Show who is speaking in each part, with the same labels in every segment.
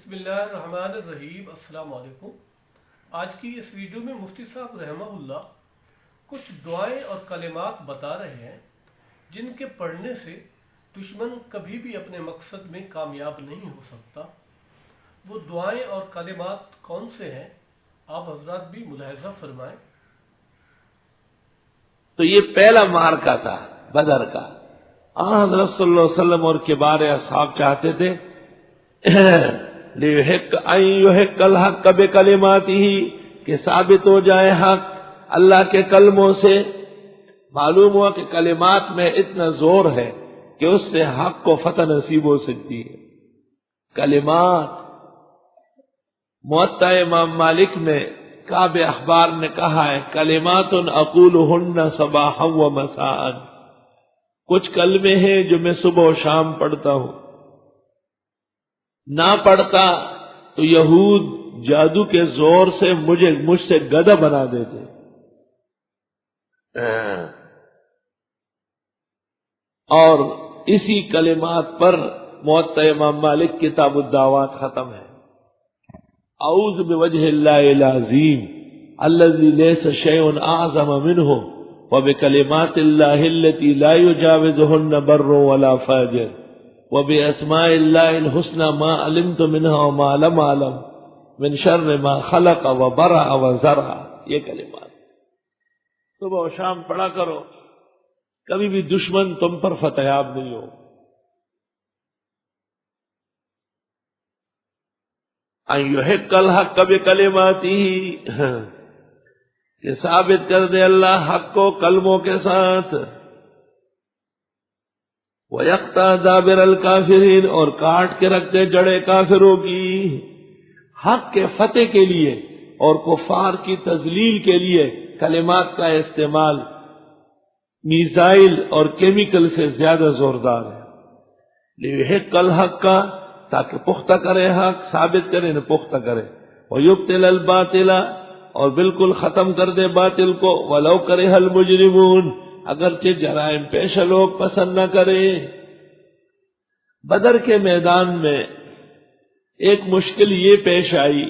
Speaker 1: بسم اللہ الرحمن الرحیم۔ السلام علیکم۔ آج کی اس ویڈیو میں مفتی صاحب رحمہ اللہ کچھ دعائیں اور کلمات بتا رہے ہیں جن کے پڑھنے سے دشمن کبھی بھی اپنے مقصد میں کامیاب نہیں ہو سکتا۔ وہ دعائیں اور کلمات کون سے ہیں، آپ حضرات بھی ملاحظہ فرمائیں۔
Speaker 2: تو یہ پہلا مارکا تھا بدر کا۔ حضرت صلی اللہ علیہ وسلم اور کبار اصحاب چاہتے تھے لِيُحِقَّ الْحَقَّ بِكَلِمَاتِهِ کہ ثابت ہو جائے حق اللہ کے کلموں سے۔ معلوم ہوا کہ کلمات میں اتنا زور ہے کہ اس سے حق کو فتح نصیب ہو سکتی ہے۔ کلمات موطا امام مالک میں کعب اخبار نے کہا ہے کلمات اقولہن صباحا و مساء، کچھ کلمے ہیں جو میں صبح و شام پڑھتا ہوں، نہ پڑھتا تو یہود جادو کے زور سے مجھ سے گدھا بنا دیتے۔ اور اسی کلمات پر موطا امام مالک کتاب الدعوات ختم ہے۔ اعوذ بوجہ اللہ العظیم الذی لیس شیء اعظم منہ وبکلمات اللہ التی لا یجاوزہن بر ولا فاجر وباسماء اللہ الحسنى ما علمت منها وما لم اعلم من شر ما خلق وبرأ وزرع۔ یہ کلمات صبح و شام پڑھا کرو، کبھی بھی دشمن تم پر فتح یاب نہیں ہو۔ ان یحق الحق بکلماتہ کہ ثابت کر دے اللہ حق کو کلموں کے ساتھ۔ وَيَقْطَعَ دَابِرَ الْكَافِرِينَ اور کاٹ کے رکھتے جڑے کافروں کی۔ حق کے فتح کے لیے اور کفار کی تذلیل کے لیے کلمات کا استعمال میزائل اور کیمیکل سے زیادہ زوردار ہے۔ لِيُحِقَّ الْحَقَّ تاکہ پختہ کرے حق، ثابت کرے نہ پختہ کرے۔ وَيُبْطِلَ الْبَاطِلَ اور بالکل ختم کر دے باطل کو۔ وَلَوْ كَرِهَ الْمُجْرِمُونَ اگرچہ جرائم پیشہ لوگ پسند نہ کرے۔ بدر کے میدان میں ایک مشکل یہ پیش آئی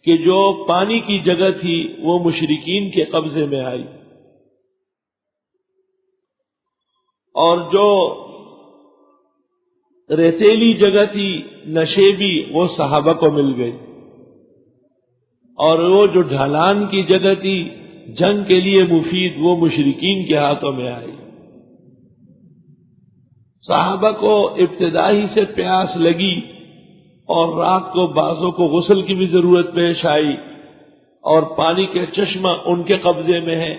Speaker 2: کہ جو پانی کی جگہ تھی وہ مشرکین کے قبضے میں آئی، اور جو ریتیلی جگہ تھی نشیبی وہ صحابہ کو مل گئی، اور وہ جو ڈھلان کی جگہ تھی جنگ کے لیے مفید وہ مشرکین کے ہاتھوں میں آئی۔ صحابہ کو ابتدائی سے پیاس لگی اور رات کو بعضوں کو غسل کی بھی ضرورت پیش آئی، اور پانی کے چشمہ ان کے قبضے میں ہے۔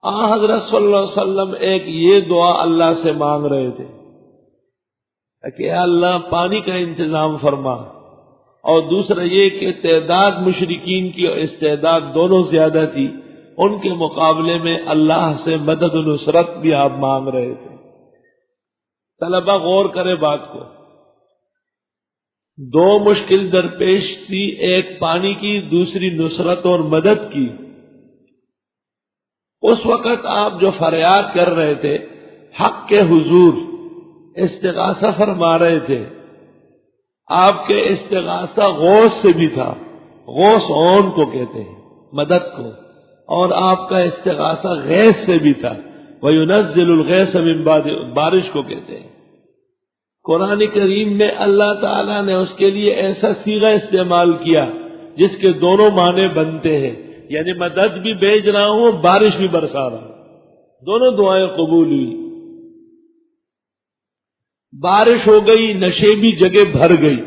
Speaker 2: حضرت صلی اللہ علیہ وسلم ایک یہ دعا اللہ سے مانگ رہے تھے کہ اے اللہ پانی کا انتظام فرما، اور دوسرا یہ کہ تعداد مشرکین کی اور استعداد دونوں زیادہ تھی، ان کے مقابلے میں اللہ سے مدد و نصرت بھی آپ مانگ رہے تھے۔ طلبہ غور کرے بات کو، دو مشکل درپیش تھی، ایک پانی کی دوسری نصرت اور مدد کی۔ اس وقت آپ جو فریاد کر رہے تھے حق کے حضور استغاثہ فرما رہے تھے، آپ کے استغاثہ غوث سے بھی تھا، غوث اون کو کہتے ہیں مدد کو، اور آپ کا استغاثہ غیث سے بھی تھا، وَيُنَزِّلُ الْغَيْثَ مِن بَعْدِ بارش کو کہتے ہیں۔ قرآن کریم میں اللہ تعالیٰ نے اس کے لیے ایسا صیغہ استعمال کیا جس کے دونوں معنی بنتے ہیں، یعنی مدد بھی بھیج رہا ہوں بارش بھی برسا رہا ہوں، دونوں دعائیں قبول ہوئی۔ بارش ہو گئی، نشیبی جگہ بھر گئی،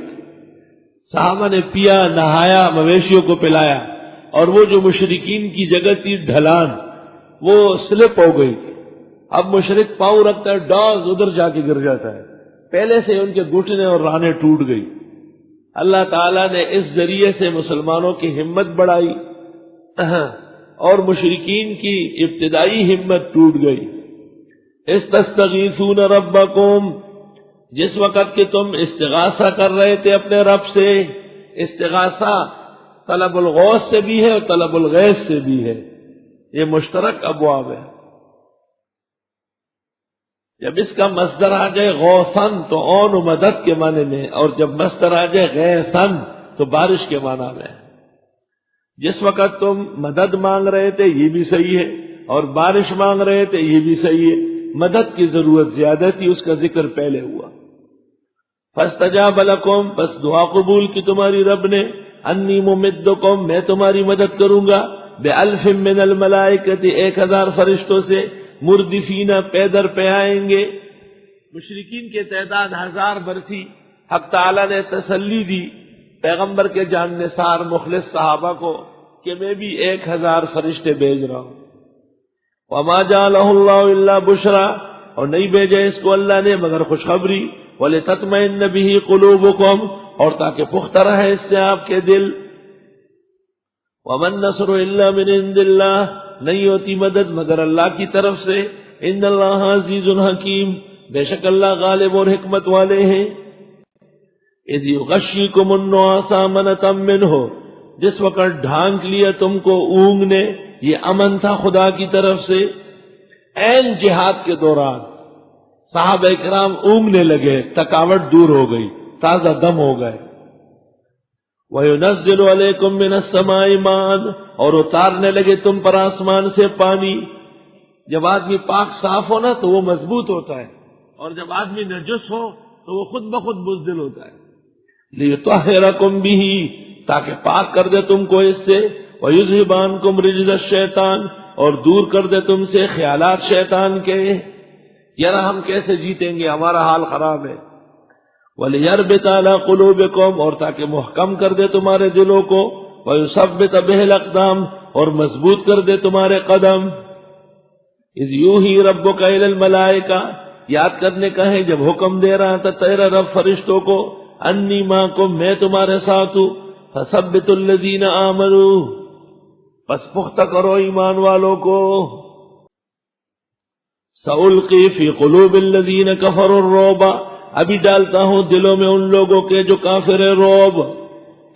Speaker 2: صحابہ نے پیا، نہایا، مویشیوں کو پلایا، اور وہ جو مشرکین کی جگہ تھی ڈھلان وہ سلپ ہو گئی۔ اب مشرک پاؤں رکھتا ہے ڈاز ادھر جا کے گر جاتا ہے، پہلے سے ان کے گھٹنے اور رانیں ٹوٹ گئی۔ اللہ تعالیٰ نے اس ذریعے سے مسلمانوں کی ہمت بڑھائی اور مشرکین کی ابتدائی ہمت ٹوٹ گئی۔ استستغیثون ربکم جس وقت کہ تم استغاثہ کر رہے تھے اپنے رب سے، استغاثہ طلب الغوث سے بھی ہے اور طلب الغیث سے بھی ہے، یہ مشترک ابواب ہے۔ جب اس کا مصدر آ جائے غوثن تو اون و مدد کے معنی میں، اور جب مصدر آ جائے غیثن تو بارش کے معنی میں۔ جس وقت تم مدد مانگ رہے تھے یہ بھی صحیح ہے، اور بارش مانگ رہے تھے یہ بھی صحیح ہے۔ مدد کی ضرورت زیادہ تھی، اس کا ذکر پہلے ہوا۔ فاستجاب لکم، بس دعا قبول کی تمہاری رب نے، انی ممدکم، میں تمہاری مدد کروں گا، بألف من الملائکۃ، 1000 فرشتوں سے، مردفین، پیدر پہ آئیں گے۔ مشرکین کی تعداد 1000 بر تھی، حق تعالیٰ نے تسلی دی پیغمبر کے جان نثار مخلص صحابہ کو کہ میں بھی 1000 فرشتے بھیج رہا ہوں۔ وما جعلہ اللہ الا بشرا، اور نہیں بھیجا اس کو اللہ نے مگر خوشخبری، وَلِتَطْمَئِنَّ بِهِ قُلُوبُكُمْ، اور تاکہ پختہ رہے اس سے آپ کے دل۔ وَمَا النَّصْرُ إِلَّا مِنْ عِنْدِ اللَّهِ، نہیں ہوتی مدد مگر اللہ کی طرف سے۔ ان اللہ عزیز حکیم، بے شک اللہ غالب اور حکمت والے ہیں۔ اذ یغشیکم النعاس امنۃ منہ، جس وقت ڈھانک لیا تم کو اونگ نے، یہ امن تھا خدا کی طرف سے۔ عین جہاد کے دوران صحابہ کرام اونگنے لگے، تھکاوٹ دور ہو گئی، تازہ دم ہو گئے۔ وَيُنَزِّلُ عَلَيْكُم مِّنَ السَّمَاءِ مَاءً، اور اتارنے لگے تم پر آسمان سے پانی۔ جب آدمی پاک صاف ہو نا تو وہ مضبوط ہوتا ہے، اور جب آدمی نجس ہو تو وہ خود بخود بزدل ہوتا ہے۔ لِيُطَهِّرَكُم بِهِ، تاکہ پاک کر دے تم کو اس سے، وَيُذْهِبَ عَنكُم رِجْزَ الشَّيْطَانِ، اور دور کر دے تم سے خیالات شیطان کے۔ یار ہم کیسے جیتیں گے، ہمارا حال خراب ہے۔ وَلِيَرْبِطَ عَلَىٰ قُلُوبِكُمْ، اور تاکہ محکم کر دے تمہارے دلوں کو، وَيُثَبِّتَ بِهِ الْأَقْدَامَ، اور مضبوط کر دے تمہارے قدم۔ اِذْ يُوحِي رَبُّكَ إِلَى الْمَلَائِكَةِ، یاد کرنے کا ہے جب حکم دے رہا تھا تیرا رب فرشتوں کو، انی معکم، میں تمہارے ساتھ ہوں، فَثَبِّتُوا الَّذِينَ آمَنُوا، پس پختہ کرو ایمان والوں کو۔ سَأُلْقِي فِي قُلُوبِ الَّذِينَ كَفَرُوا الرُّعْبَ، ابھی ڈالتا ہوں دلوں میں ان لوگوں کے جو کافر ہیں رعب۔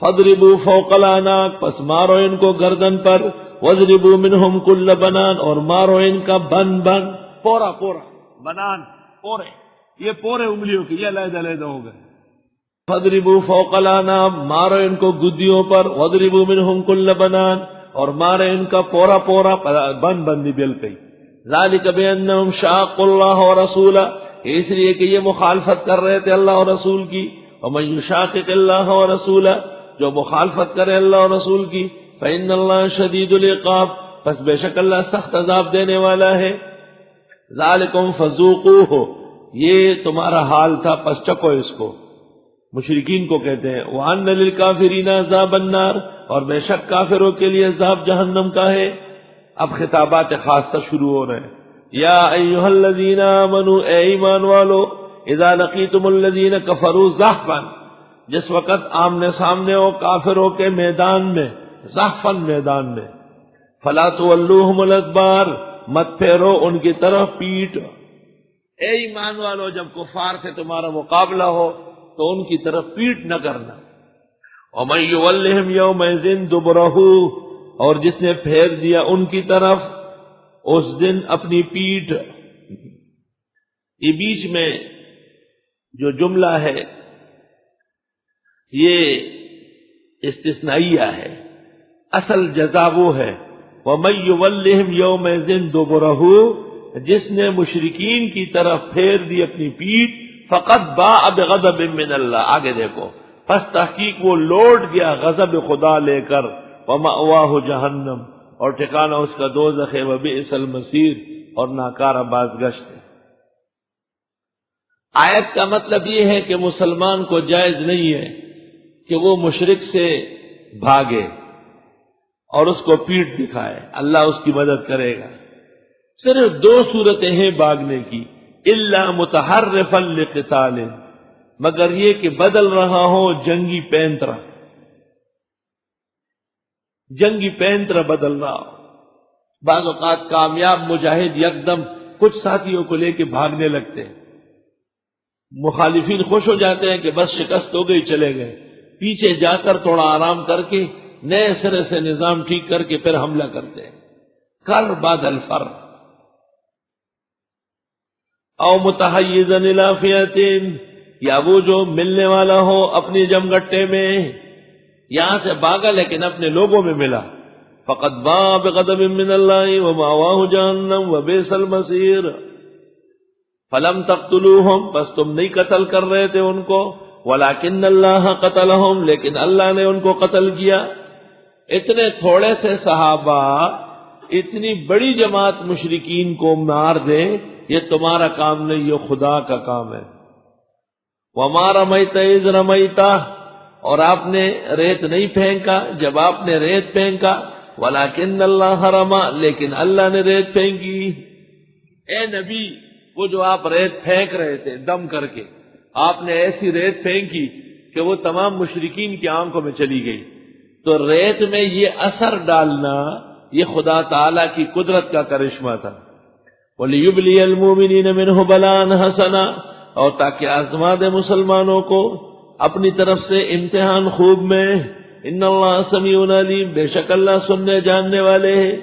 Speaker 2: فَاضْرِبُوا فَوْقَ الْأَعْنَاقِ، پس مارو ان کو گردن پر، وَاضْرِبُوا مِنْهُمْ كُلَّ بَنَانٍ، اور مارو ان کا بن بن، پورا پورا، بنان پورے، یہ پورے انگلیوں کی، یہ علیحدہ علیحدہ ہو گئے۔ فَاضْرِبُوا فَوْقَ الْأَعْنَاقِ، مارو ان کو گدیوں پر، وَاضْرِبُوا مِنْهُمْ كُلَّ بَنَانٍ، اور مارے ان کا پورا پورا بن بندی بل پہ۔ ذَلِكَ بِأَنَّهُمْ شَاقُّوا اللَّهَ وَرَسُولَهُ، اس لیے کہ یہ مخالفت کر رہے تھے اللہ اور رسول کی۔ وَمَن يُشَاقِقِ اللَّهَ وَرَسُولَهُ، جو مخالفت کرے اللہ اور رسول کی، فَإِنَّ اللَّهَ شَدِيدُ الْعِقَابِ، پس بے شک اللہ سخت عذاب دینے والا ہے۔ ذَلِكُمْ فَذُوقُوهُ، یہ تمہارا حال تھا پس چکو اس کو۔ مشرکین کو کہتے ہیں وَأَنَّ لِلْكَافِرِينَ عَذَابَ النَّارِ، اور بے شک کافروں کے لیے عذاب جہنم کا ہے۔ اب خطابات خاصہ شروع ہو رہے ہیں۔ یا ایھا الذین آمنوا، اے ایمان والو، اذا لقیتم الذین کفروا زحفا، جس وقت آمنے سامنے ہو کافروں کے میدان میں، زحفا میدان میں، فلا تولوہم الادبار، مت پھیرو ان کی طرف پیٹ۔ اے ایمان والو، جب کفار سے تمہارا مقابلہ ہو تو ان کی طرف پیٹ نہ کرنا۔ وَمَن يُوَلِّهِمْ يَوْمَئِذٍ دُبُرَهُ، اور جس نے پھیر دیا ان کی طرف اس دن اپنی پیٹھ۔ یہ بیچ میں جو جملہ ہے یہ استثنائیہ ہے، اصل جزا وہ ہے وَمَن يُوَلِّهِمْ يَوْمَئِذٍ دُبُرَهُ، جس نے مشرکین کی طرف پھیر دی اپنی پیٹھ، فَقَدْ بَاءَ بِغَضَبٍ مِّنَ اللَّهِ، آگے دیکھو، پس تحقیق وہ لوٹ گیا غضب خدا لے کر، وَمَأْوَاهُ جہنم، اور ٹھکانہ اس کا دوزخ ہے، وَبِئْسَ الْمَصِيرُ، اور ناکارہ بازگشت ہے۔ آیت کا مطلب یہ ہے کہ مسلمان کو جائز نہیں ہے کہ وہ مشرک سے بھاگے اور اس کو پیٹ دکھائے، اللہ اس کی مدد کرے گا۔ صرف دو صورتیں ہیں بھاگنے کی، الا متحرفا لقتال، مگر یہ کہ بدل رہا ہو جنگی پینترا، جنگی پینترا بدل رہا ہو۔ بعض اوقات کامیاب مجاہد یکدم کچھ ساتھیوں کو لے کے بھاگنے لگتے ہیں، مخالفین خوش ہو جاتے ہیں کہ بس شکست ہو گئی، چلے گئے، پیچھے جا کر تھوڑا آرام کر کے نئے سرے سے نظام ٹھیک کر کے پھر حملہ کرتے ہیں۔ کر بعد الفر، او متحیزا الی فئۃ، یا وہ جو ملنے والا ہو اپنی جمگٹے میں، یہاں سے بھاگا لیکن اپنے لوگوں میں ملا، فقد باء بغضب من اللہ ومأواہ جہنم وبئس المصیر۔ فلم تقتلوہم، بس تم نہیں قتل کر رہے تھے ان کو، ولکن اللہ قتلہم، لیکن اللہ نے ان کو قتل کیا۔ اتنے تھوڑے سے صحابہ اتنی بڑی جماعت مشرکین کو مار دے، یہ تمہارا کام نہیں، یہ خدا کا کام ہے۔ وما رمیت اذ رمیت، اور آپ نے ریت نہیں پھینکا جب آپ نے ریت پھینکا، ولکن اللہ رما، لیکن اللہ نے ریت پھینکی۔ اے نبی، وہ جو آپ ریت پھینک رہے تھے دم کر کے، آپ نے ایسی ریت پھینکی کہ وہ تمام مشرکین کی آنکھوں میں چلی گئی۔ تو ریت میں یہ اثر ڈالنا یہ خدا تعالی کی قدرت کا کرشمہ تھا۔ وَلِيُبْلِيَ الْمُؤْمِنِينَ مِنْهُ بَلَاءً حَسَنًا، اور تاکہ آزما دے مسلمانوں کو اپنی طرف سے امتحان خوب میں۔ ان اللہ سمیع علیم، بے شک اللہ سننے جاننے والے ہیں۔